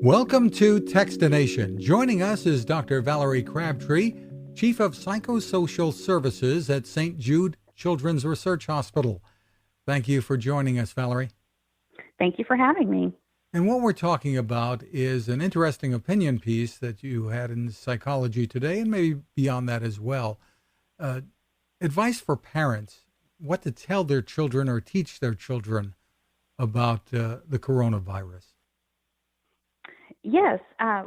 Welcome to Techstination. Joining us is Dr. Valerie Crabtree, Chief of Psychosocial Services at St. Jude Children's Research Hospital. Thank you for joining us, Valerie. Thank you for having me. And what we're talking about is an interesting opinion piece that you had in Psychology Today, and maybe beyond that as well. Advice for parents, what to tell their children or teach their children about the coronavirus. Yes,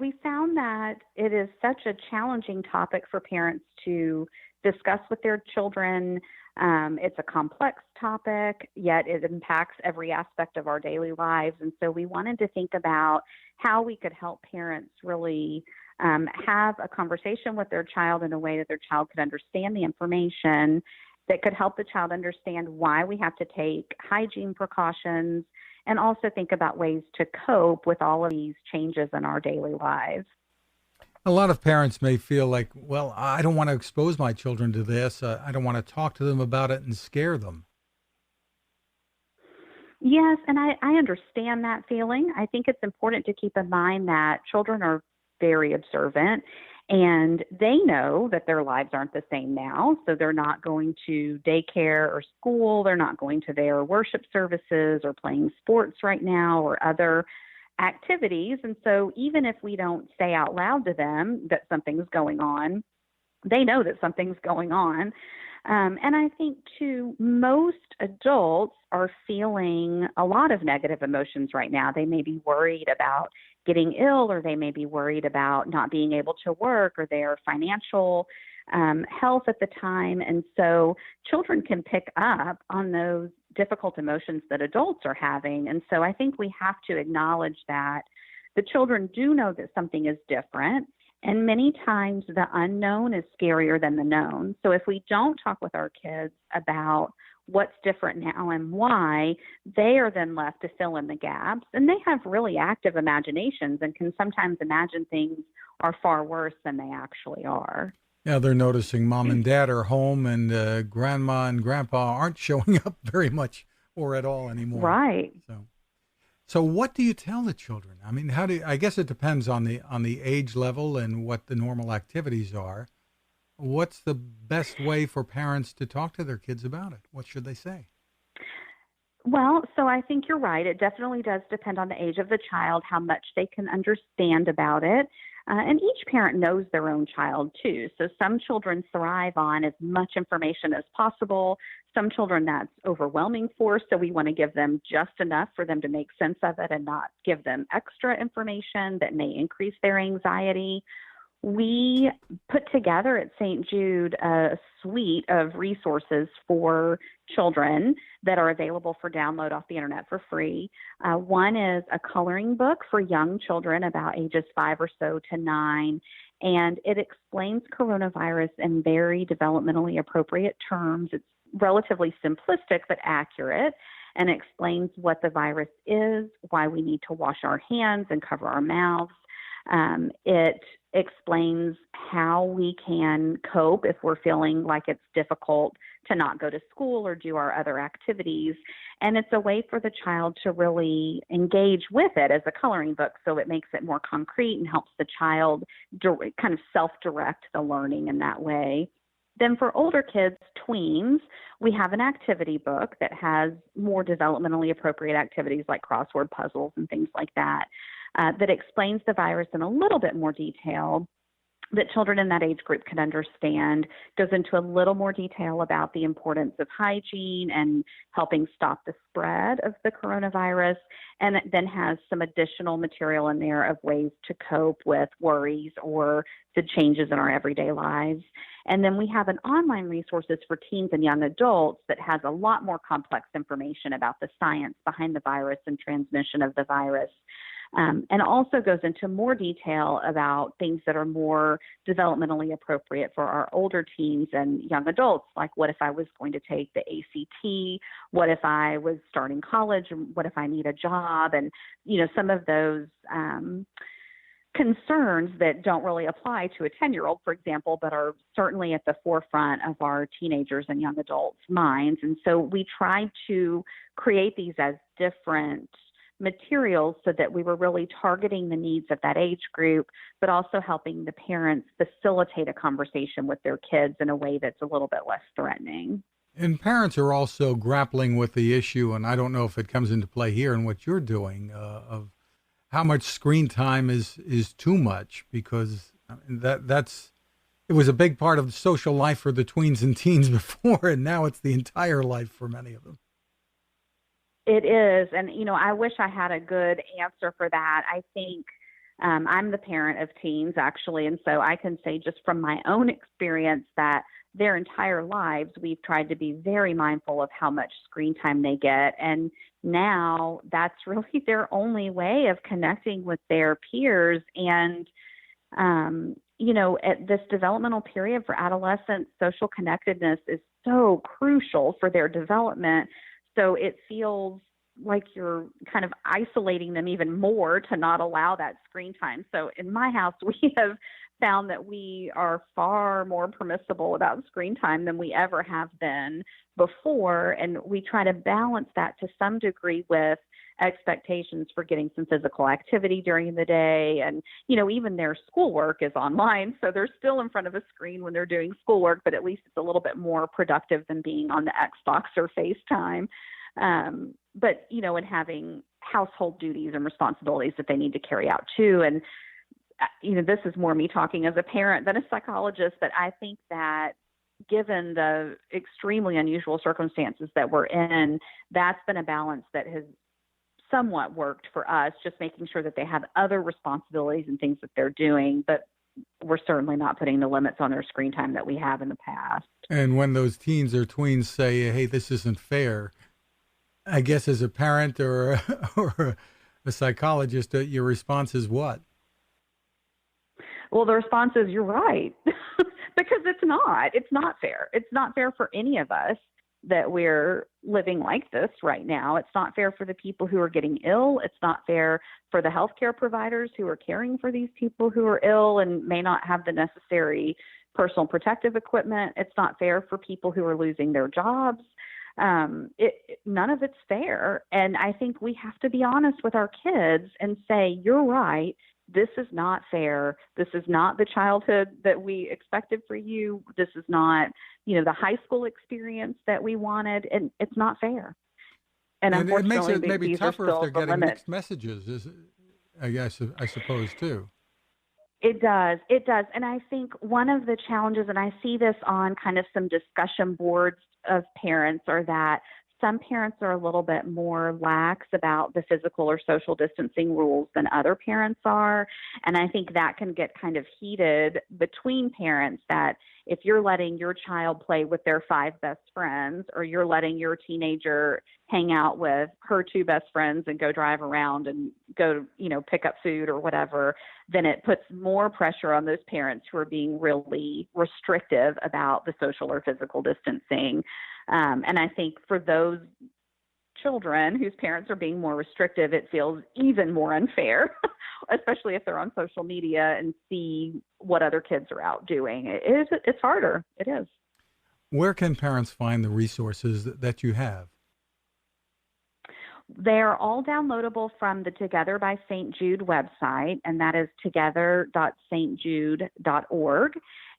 we found that it is such a challenging topic for parents to discuss with their children. It's a complex topic, yet it impacts every aspect of our daily lives. And so we wanted to think about how we could help parents really have a conversation with their child in a way that their child could understand the information, that could help the child understand why we have to take hygiene precautions, and also think about ways to cope with all of these changes in our daily lives. A lot of parents may feel like, well, I don't want to expose my children to this. I don't want to talk to them about it and scare them. Yes, and I understand that feeling. I think it's important to keep in mind that children are very observant, and they know that their lives aren't the same now. So they're not going to daycare or school. They're not going to their worship services or playing sports right now or other activities. And so even if we don't say out loud to them that something's going on, they know that something's going on. And I think, too, most adults are feeling a lot of negative emotions right now. They may be worried about getting ill, or they may be worried about not being able to work, or their financial health at the time. And so children can pick up on those difficult emotions that adults are having. And so I think we have to acknowledge that the children do know that something is different. And many times the unknown is scarier than the known. So if we don't talk with our kids about what's different now and why, they are then left to fill in the gaps. And they have really active imaginations and can sometimes imagine things are far worse than they actually are. Yeah, they're noticing mom and dad are home, and grandma and grandpa aren't showing up very much or at all anymore. Right. So what do you tell the children? I mean, I guess it depends on the age level and what the normal activities are. What's the best way for parents to talk to their kids about it? What should they say? Well, so I think you're right. It definitely does depend on the age of the child, how much they can understand about it. And each parent knows their own child, too. So some children thrive on as much information as possible. Some children, that's overwhelming for, so we want to give them just enough for them to make sense of it and not give them extra information that may increase their anxiety. We put together at St. Jude a suite of resources for children that are available for download off the internet for free. One is a coloring book for young children about ages 5 or so to 9, and it explains coronavirus in very developmentally appropriate terms. It's relatively simplistic but accurate, and explains what the virus is, why we need to wash our hands and cover our mouths. It explains how we can cope if we're feeling like it's difficult to not go to school or do our other activities. And it's a way for the child to really engage with it as a coloring book, so it makes it more concrete and helps the child kind of self-direct the learning in that way. Then for older kids, tweens, we have an activity book that has more developmentally appropriate activities like crossword puzzles and things like that, that explains the virus in a little bit more detail that children in that age group can understand, goes into a little more detail about the importance of hygiene and helping stop the spread of the coronavirus, and it then has some additional material in there of ways to cope with worries or the changes in our everyday lives. And then we have an online resources for teens and young adults that has a lot more complex information about the science behind the virus and transmission of the virus. And also goes into more detail about things that are more developmentally appropriate for our older teens and young adults, like what if I was going to take the ACT, what if I was starting college, what if I need a job, and, you know, some of those concerns that don't really apply to a 10-year-old, for example, but are certainly at the forefront of our teenagers and young adults' minds. And so we try to create these as different materials so that we were really targeting the needs of that age group, but also helping the parents facilitate a conversation with their kids in a way that's a little bit less threatening. And parents are also grappling with the issue, and I don't know if it comes into play here in what you're doing, of how much screen time is too much, because that's it was a big part of social life for the tweens and teens before, and now it's the entire life for many of them. It is. And, I wish I had a good answer for that. I think I'm the parent of teens, actually. And so I can say just from my own experience that their entire lives, we've tried to be very mindful of how much screen time they get. And now that's really their only way of connecting with their peers. And, at this developmental period for adolescents, social connectedness is so crucial for their development. So it feels like you're kind of isolating them even more to not allow that screen time. So in my house, we have found that we are far more permissible about screen time than we ever have been before. And we try to balance that to some degree with expectations for getting some physical activity during the day. And, even their schoolwork is online. So they're still in front of a screen when they're doing schoolwork, but at least it's a little bit more productive than being on the Xbox or FaceTime. But, and having household duties and responsibilities that they need to carry out too. And, this is more me talking as a parent than a psychologist, but I think that given the extremely unusual circumstances that we're in, that's been a balance that has somewhat worked for us, just making sure that they have other responsibilities and things that they're doing, but we're certainly not putting the limits on their screen time that we have in the past. And when those teens or tweens say, hey, this isn't fair, I guess as a parent or or a psychologist, your response is what? Well, the response is, you're right, because it's not fair. It's not fair for any of us that we're living like this right now. It's not fair for the people who are getting ill. It's not fair for the healthcare providers who are caring for these people who are ill and may not have the necessary personal protective equipment. It's not fair for people who are losing their jobs. None of it's fair. And I think we have to be honest with our kids and say, you're right. This is not fair. This is not the childhood that we expected for you. This is not, the high school experience that we wanted. And it's not fair. And unfortunately, it makes it maybe these tougher are if they're still the getting limits. mixed messages, I suppose, too. It does. And I think one of the challenges, and I see this on kind of some discussion boards of parents, are that some parents are a little bit more lax about the physical or social distancing rules than other parents are. And I think that can get kind of heated between parents, that if you're letting your child play with their 5 best friends, or you're letting your teenager hang out with her 2 best friends and go drive around and go, pick up food or whatever, then it puts more pressure on those parents who are being really restrictive about the social or physical distancing. And I think for those children whose parents are being more restrictive, it feels even more unfair, especially if they're on social media and see what other kids are out doing. It's harder. It is. Where can parents find the resources that you have? They're all downloadable from the Together by St. Jude website, and that is together.stjude.org.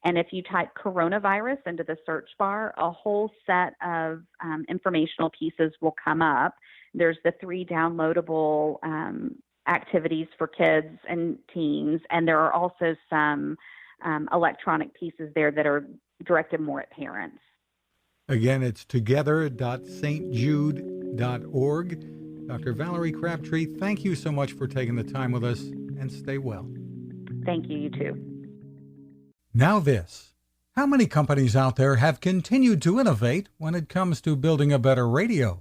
And if you type coronavirus into the search bar, a whole set of informational pieces will come up. There's the 3 downloadable activities for kids and teens, and there are also some electronic pieces there that are directed more at parents. Again, it's together.stjude.org. Dr. Valerie Crabtree, thank you so much for taking the time with us, and stay well. Thank you, you too. Now this. How many companies out there have continued to innovate when it comes to building a better radio?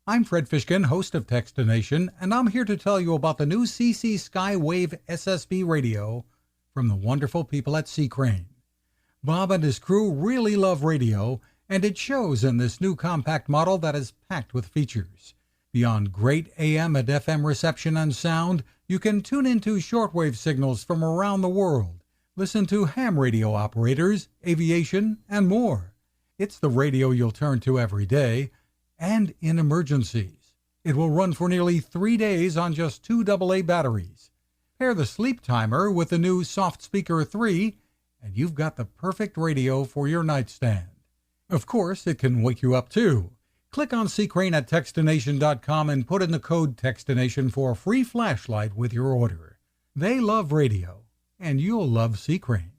I'm Fred Fishkin, host of Techstination, and I'm here to tell you about the new CC Skywave SSB radio from the wonderful people at C. Crane. Bob and his crew really love radio, and it shows in this new compact model that is packed with features. Beyond great AM and FM reception and sound, you can tune into shortwave signals from around the world, listen to ham radio operators, aviation, and more. It's the radio you'll turn to every day and in emergencies. It will run for nearly 3 days on just 2 AA batteries. Pair the sleep timer with the new Soft Speaker 3, and you've got the perfect radio for your nightstand. Of course, it can wake you up too. Click on Crane at Techstination.com and put in the code Techstination for a free flashlight with your order. They love radio, and you'll love Crane.